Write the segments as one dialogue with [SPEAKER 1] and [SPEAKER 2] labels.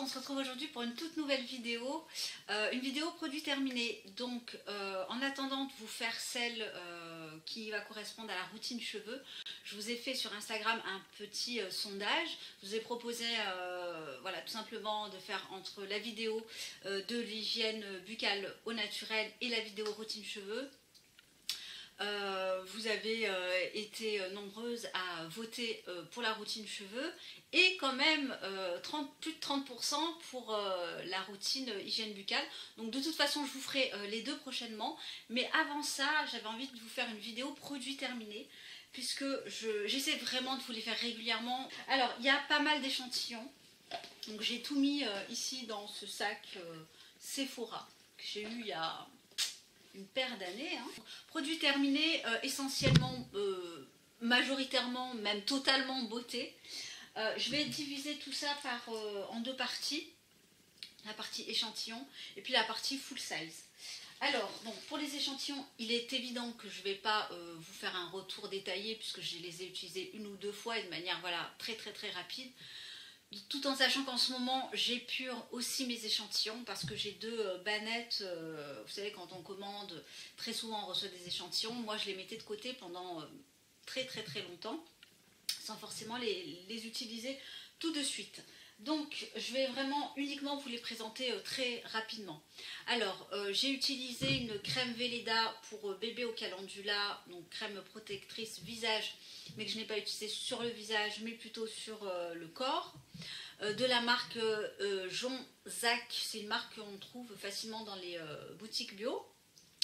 [SPEAKER 1] on se retrouve aujourd'hui pour une toute nouvelle vidéo, une vidéo produit terminé. Donc en attendant de vous faire celle qui va correspondre à la routine cheveux, je vous ai fait sur Instagram un petit sondage. Je vous ai proposé voilà, tout simplement de faire entre la vidéo de l'hygiène buccale au naturel et la vidéo routine cheveux. Vous avez été nombreuses à voter pour la routine cheveux et quand même plus de 30% pour la routine hygiène buccale. Donc de toute façon je vous ferai les deux prochainement, mais avant ça j'avais envie de vous faire une vidéo produit terminé puisque j'essaie vraiment de vous les faire régulièrement. Alors il y a pas mal d'échantillons, donc j'ai tout mis ici dans ce sac Sephora que j'ai eu il y a une paire d'années. Hein. Produit terminé, essentiellement, majoritairement, même totalement beauté. Je vais diviser tout ça en deux parties. La partie échantillon et puis la partie full size. Alors, bon, pour les échantillons, il est évident que je ne vais pas vous faire un retour détaillé puisque je les ai utilisés une ou deux fois et de manière voilà, très rapide. Tout en sachant qu'en ce moment j'épure aussi mes échantillons parce que j'ai deux bannettes, vous savez quand on commande très souvent on reçoit des échantillons, moi je les mettais de côté pendant très longtemps sans forcément les utiliser tout de suite. Donc je vais vraiment uniquement vous les présenter très rapidement. Alors j'ai utilisé une crème Velleda pour bébé au calendula, donc crème protectrice visage, mais que je n'ai pas utilisée sur le visage mais plutôt sur le corps. De la marque Jonzac, c'est une marque qu'on trouve facilement dans les boutiques bio,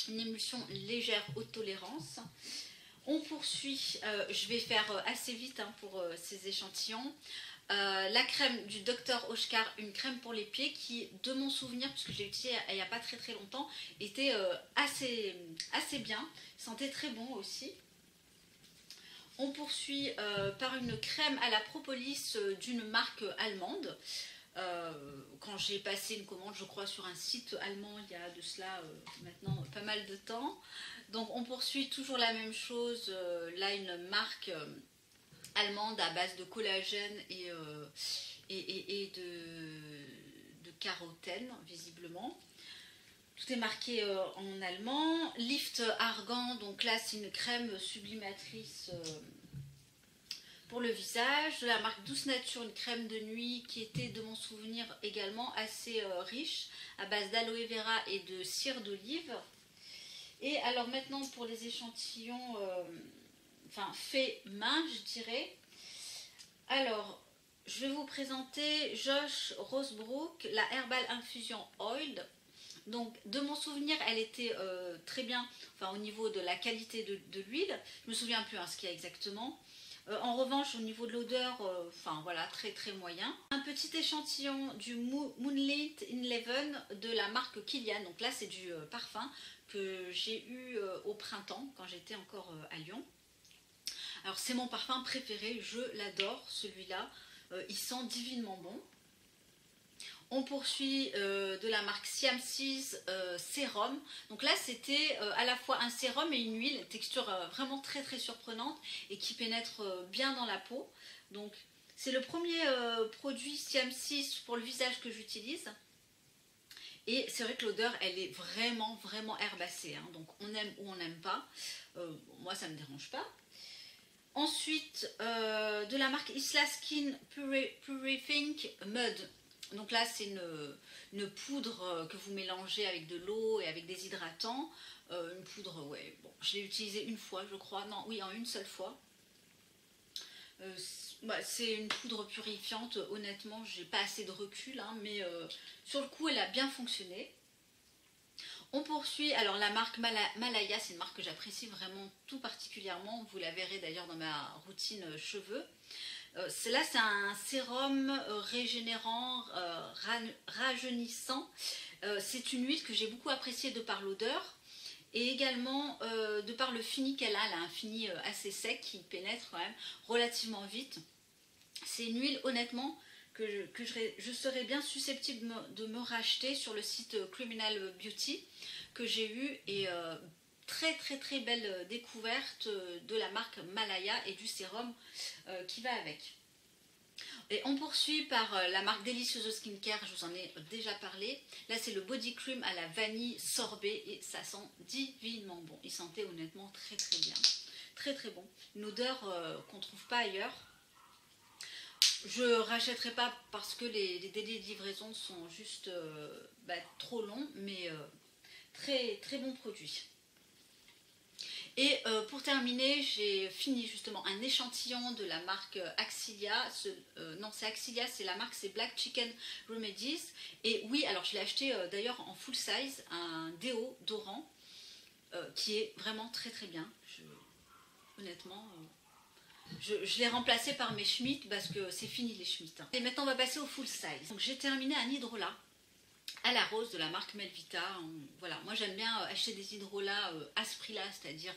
[SPEAKER 1] une émulsion légère haute tolérance. On poursuit, je vais faire assez vite hein, pour ces échantillons. La crème du Dr Oshkar, une crème pour les pieds qui, de mon souvenir, puisque je l'ai utilisée il n'y a pas très longtemps, était assez bien, sentait très bon aussi. On poursuit par une crème à la propolis d'une marque allemande. Quand j'ai passé une commande, je crois, sur un site allemand, il y a de cela maintenant pas mal de temps. Donc on poursuit toujours la même chose, là une marque allemande à base de collagène et de carotène, visiblement. Tout est marqué en allemand. Lift Argan, donc là c'est une crème sublimatrice pour le visage. De la marque Douce Nature, une crème de nuit qui était de mon souvenir également assez riche, à base d'aloe vera et de cire d'olive. Et alors maintenant pour les échantillons, enfin fait main je dirais. Alors je vais vous présenter Josh Rosebrook, la Herbal Infusion Oil. Donc de mon souvenir elle était très bien, enfin au niveau de la qualité de l'huile, je me souviens plus hein, ce qu'il y a exactement. En revanche au niveau de l'odeur, enfin voilà très moyen. Un petit échantillon du Moonlit in Leven de la marque Kilian, donc là c'est du parfum que j'ai eu au printemps quand j'étais encore à Lyon. Alors c'est mon parfum préféré, je l'adore celui-là, il sent divinement bon. On poursuit de la marque Siam Seas sérum. Donc là c'était à la fois un sérum et une huile, texture vraiment très surprenante et qui pénètre bien dans la peau. Donc c'est le premier produit Siam Seas pour le visage que j'utilise. Et c'est vrai que l'odeur elle est vraiment herbacée, hein. Donc on aime ou on n'aime pas. Moi ça ne me dérange pas. Ensuite de la marque Isla Skin Purifying Mud. Donc là c'est une poudre que vous mélangez avec de l'eau et avec des hydratants. Une poudre, ouais, bon, je l'ai utilisée une fois je crois, non, oui en une seule fois. C'est une poudre purifiante, honnêtement j'ai pas assez de recul, hein, mais sur le coup elle a bien fonctionné. On poursuit, alors la marque Malaya, c'est une marque que j'apprécie vraiment tout particulièrement, vous la verrez d'ailleurs dans ma routine cheveux. Là c'est un sérum régénérant, rajeunissant. C'est une huile que j'ai beaucoup appréciée de par l'odeur et également de par le fini qu'elle a. Elle a un fini assez sec qui pénètre quand même relativement vite. C'est une huile honnêtement que je serais bien susceptible de me racheter sur le site Criminal Beauty que j'ai eu et très belle découverte de la marque Malaya et du sérum qui va avec. Et on poursuit par la marque Delicioso Skincare, je vous en ai déjà parlé. Là c'est le body cream à la vanille sorbet et ça sent divinement bon. Il sentait honnêtement très très bien. Très très bon. Une odeur qu'on ne trouve pas ailleurs. Je ne rachèterai pas parce que les délais de livraison sont juste trop longs, mais très très bon produit. Et pour terminer, j'ai fini justement un échantillon de la marque Axilia. Non, c'est Axilia, c'est la marque, c'est Black Chicken Remedies. Et oui, alors je l'ai acheté d'ailleurs en full size, un déodorant qui est vraiment très très bien. Honnêtement, je l'ai remplacé par mes Schmitt parce que c'est fini les Schmitt. Et maintenant, on va passer au full size. Donc j'ai terminé un hydrolat à la rose de la marque Melvita. Voilà, moi j'aime bien acheter des hydrolats à ce prix-là, c'est-à-dire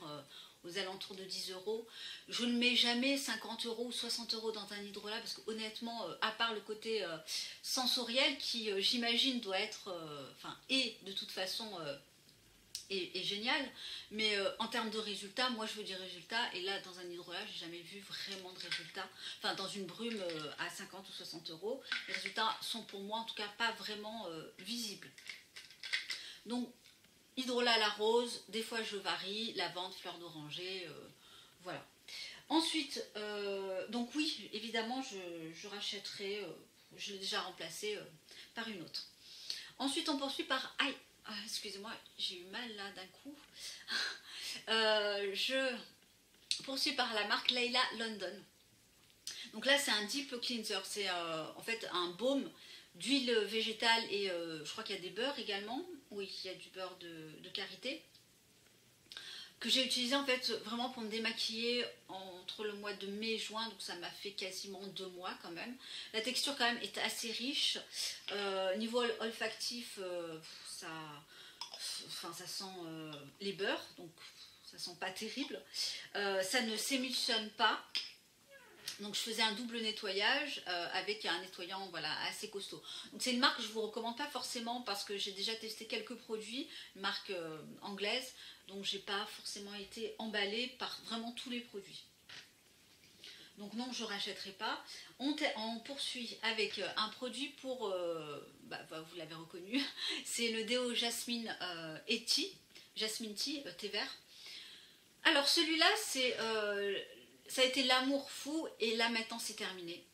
[SPEAKER 1] aux alentours de 10 €. Je ne mets jamais 50 € ou 60 € dans un hydrolat parce que honnêtement, à part le côté sensoriel qui j'imagine doit être, et de toute façon est génial, mais en termes de résultats, moi je veux des résultats, et là dans un hydrolat j'ai jamais vu vraiment de résultats, enfin dans une brume à 50 ou 60 €, les résultats sont pour moi en tout cas pas vraiment visibles. Donc hydrolat à la rose, des fois je varie, lavande, fleur d'oranger, voilà. Ensuite, donc oui, évidemment je rachèterai, je l'ai déjà remplacé par une autre. Ensuite on poursuit par excusez-moi, j'ai eu mal là d'un coup. Je poursuis par la marque Layla London. Donc là c'est un deep cleanser, c'est en fait un baume d'huile végétale et je crois qu'il y a des beurres également. Oui, il y a du beurre de karité que j'ai utilisé en fait vraiment pour me démaquiller entre le mois de mai et juin, donc ça m'a fait quasiment 2 mois quand même. La texture quand même est assez riche. Niveau olfactif, ça sent les beurres, donc ça sent pas terrible. Ça ne s'émulsionne pas. Donc je faisais un double nettoyage avec un nettoyant voilà, assez costaud. Donc c'est une marque que je ne vous recommande pas forcément parce que j'ai déjà testé quelques produits, une marque anglaise, donc j'ai pas forcément été emballée par vraiment tous les produits. Donc non, je ne rachèterai pas. On poursuit avec un produit pour, vous l'avez reconnu, c'est le déo Jasmine Tea, Jasmine Tea, thé vert. Alors celui-là, ça a été l'amour fou et là maintenant c'est terminé.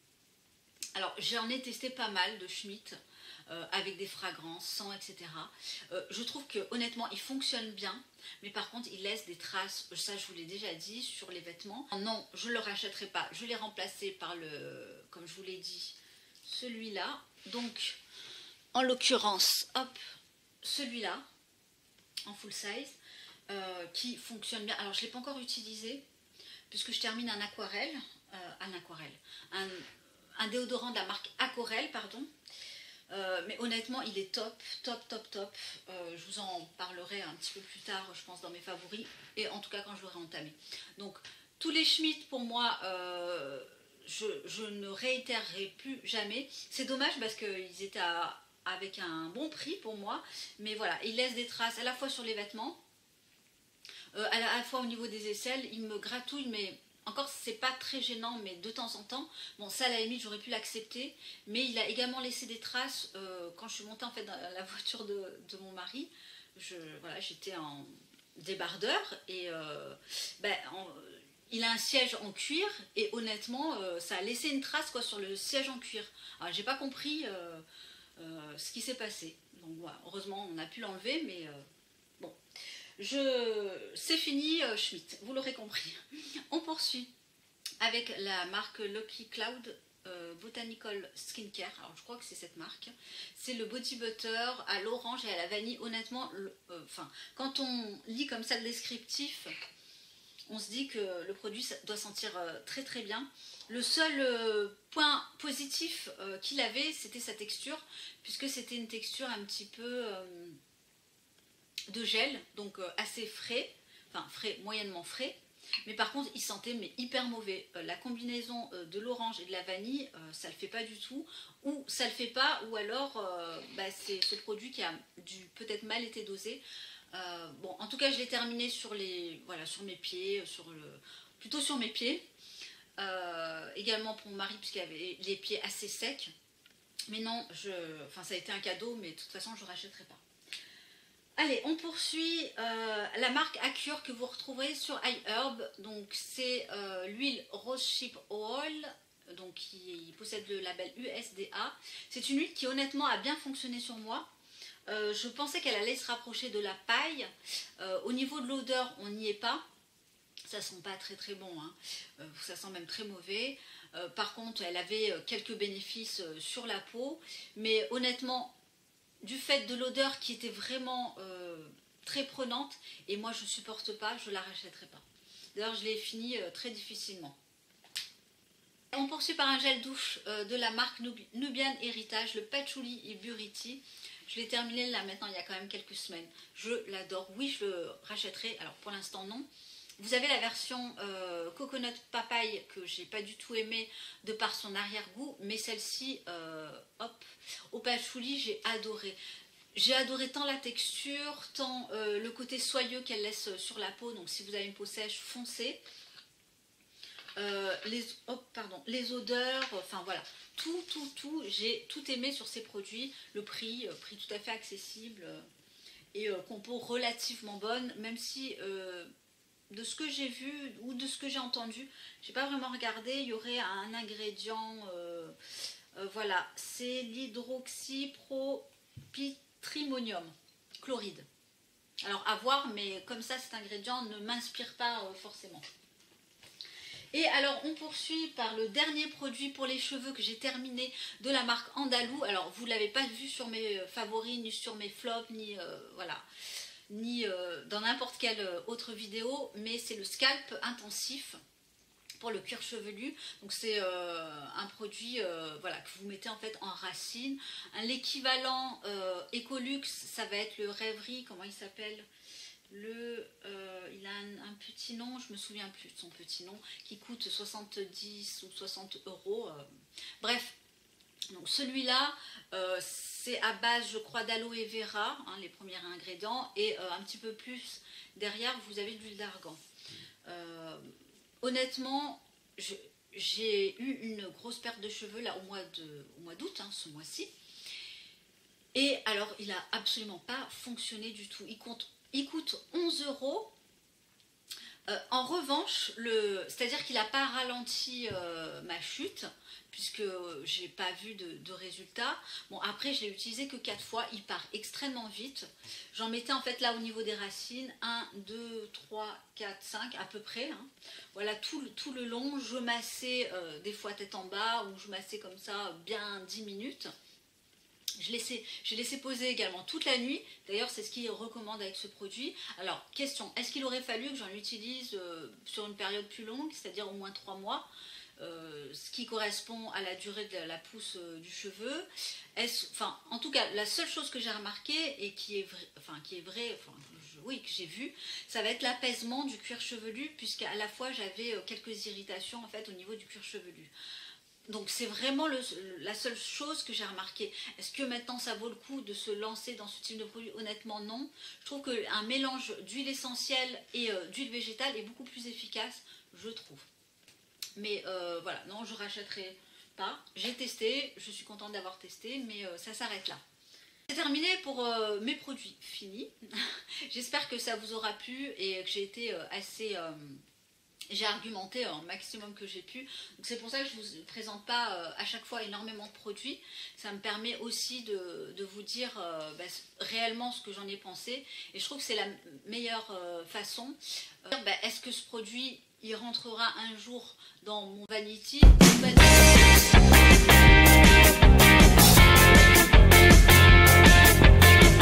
[SPEAKER 1] Alors j'en ai testé pas mal de Schmitt avec des fragrances, sans, etc. Je trouve que honnêtement il fonctionne bien, mais par contre il laisse des traces, ça je vous l'ai déjà dit, sur les vêtements. Non, je ne le rachèterai pas, je l'ai remplacé par comme je vous l'ai dit, celui-là. Donc en l'occurrence, hop, celui-là en full size qui fonctionne bien. Alors je ne l'ai pas encore utilisé puisque je termine un déodorant de la marque Aquarelle, pardon. Mais honnêtement, il est top, top, top, top. Je vous en parlerai un petit peu plus tard, je pense, dans mes favoris, et en tout cas quand je l'aurai entamé. Donc, tous les Schmitt, pour moi, je ne réitérerai plus jamais. C'est dommage parce qu'ils étaient avec un bon prix pour moi, mais voilà, ils laissent des traces à la fois sur les vêtements, à la fois au niveau des aisselles, il me gratouille, mais encore c'est pas très gênant, mais de temps en temps, bon ça à la limite j'aurais pu l'accepter, mais il a également laissé des traces quand je suis montée en fait dans la voiture de mon mari. Voilà, j'étais en débardeur et il a un siège en cuir et honnêtement ça a laissé une trace quoi sur le siège en cuir. Alors j'ai pas compris ce qui s'est passé, donc voilà, heureusement on a pu l'enlever, mais bon. C'est fini Schmitt, vous l'aurez compris. On poursuit avec la marque Lucky Cloud Botanical Skincare. Alors je crois que c'est cette marque. C'est le body butter à l'orange et à la vanille. Honnêtement, quand on lit comme ça le descriptif, on se dit que le produit doit sentir très très bien. Le seul point positif qu'il avait, c'était sa texture, puisque c'était une texture un petit peu de gel, donc assez frais, enfin frais, moyennement frais, mais par contre il sentait mais hyper mauvais. La combinaison de l'orange et de la vanille, ça le fait pas du tout, ou ça le fait pas, ou alors c'est ce produit qui a peut-être mal été dosé. Bon, en tout cas je l'ai terminé sur mes pieds, plutôt sur mes pieds. également pour mon mari puisqu'il avait les pieds assez secs. Mais non, ça a été un cadeau, mais de toute façon je ne rachèterai pas. Allez, on poursuit la marque Acure que vous retrouverez sur iHerb. Donc c'est l'huile Rosehip Oil, donc qui possède le label USDA. C'est une huile qui honnêtement a bien fonctionné sur moi. Je pensais qu'elle allait se rapprocher de la paille. Au niveau de l'odeur, on n'y est pas. Ça sent pas très très bon, hein. Ça sent même très mauvais. Par contre, elle avait quelques bénéfices sur la peau. Mais honnêtement, du fait de l'odeur qui était vraiment très prenante, et moi je ne supporte pas, je ne la rachèterai pas. D'ailleurs, je l'ai fini très difficilement. On poursuit par un gel douche de la marque Nubian Heritage, le Patchouli et Buriti. Je l'ai terminé là maintenant il y a quand même quelques semaines. Je l'adore. Oui, je le rachèterai. Alors pour l'instant non. Vous avez la version Coconut Papaye que j'ai pas du tout aimée de par son arrière-goût. Mais celle-ci, hop, au patchouli, j'ai adoré. J'ai adoré tant la texture, tant le côté soyeux qu'elle laisse sur la peau. Donc si vous avez une peau sèche, foncez. Les odeurs, enfin voilà, tout, j'ai tout aimé sur ces produits. Le prix tout à fait accessible et compo relativement bonne, même si de ce que j'ai vu ou de ce que j'ai entendu, j'ai pas vraiment regardé, il y aurait un ingrédient, voilà, c'est l'hydroxypropitrimonium chloride. Alors à voir, mais comme ça cet ingrédient ne m'inspire pas forcément. Et alors on poursuit par le dernier produit pour les cheveux que j'ai terminé de la marque Andalou. Alors vous ne l'avez pas vu sur mes favoris, ni sur mes flops, ni voilà, ni dans n'importe quelle autre vidéo, mais c'est le Scalp Intensif pour le cuir chevelu. Donc c'est un produit voilà, que vous mettez en fait en racine. L'équivalent Ecolux, ça va être le Rêverie, comment il s'appelle ? Il a un petit nom, je me souviens plus de son petit nom, qui coûte 70 ou 60 euros. Bref, donc celui-là, c'est à base, je crois, d'aloe vera, hein, les premiers ingrédients, et un petit peu plus derrière, vous avez de l'huile d'argan. Honnêtement, j'ai eu une grosse perte de cheveux là au mois d'août, hein, ce mois-ci. Et alors, il n'a absolument pas fonctionné du tout. Il coûte 11 euros. En revanche, c'est-à-dire qu'il n'a pas ralenti ma chute, puisque j'ai pas vu de résultat. Bon, après, je l'ai utilisé que 4 fois. Il part extrêmement vite. J'en mettais en fait là au niveau des racines. 1, 2, 3, 4, 5 à peu près. Hein. Voilà, tout le long. Je massais des fois tête en bas, ou je massais comme ça bien 10 minutes. J'ai laissé poser également toute la nuit. D'ailleurs, c'est ce qu'il recommande avec ce produit. Alors, question, est-ce qu'il aurait fallu que j'en utilise sur une période plus longue, c'est-à-dire au moins 3 mois, ce qui correspond à la durée de la pousse du cheveu? En tout cas, la seule chose que j'ai remarqué et qui est vraie, oui, que j'ai vu, ça va être l'apaisement du cuir chevelu, puisqu'à la fois j'avais quelques irritations en fait au niveau du cuir chevelu. Donc c'est vraiment la seule chose que j'ai remarqué. Est-ce que maintenant ça vaut le coup de se lancer dans ce type de produit? Honnêtement non. Je trouve qu'un mélange d'huile essentielle et d'huile végétale est beaucoup plus efficace, je trouve. Mais voilà, non, je ne rachèterai pas. J'ai testé, je suis contente d'avoir testé, mais ça s'arrête là. C'est terminé pour mes produits finis. J'espère que ça vous aura plu et que j'ai été assez... j'ai argumenté un maximum que j'ai pu. C'est pour ça que je ne vous présente pas à chaque fois énormément de produits. Ça me permet aussi de vous dire réellement ce que j'en ai pensé. Et je trouve que c'est la meilleure façon. Est-ce que ce produit, il rentrera un jour dans mon vanity?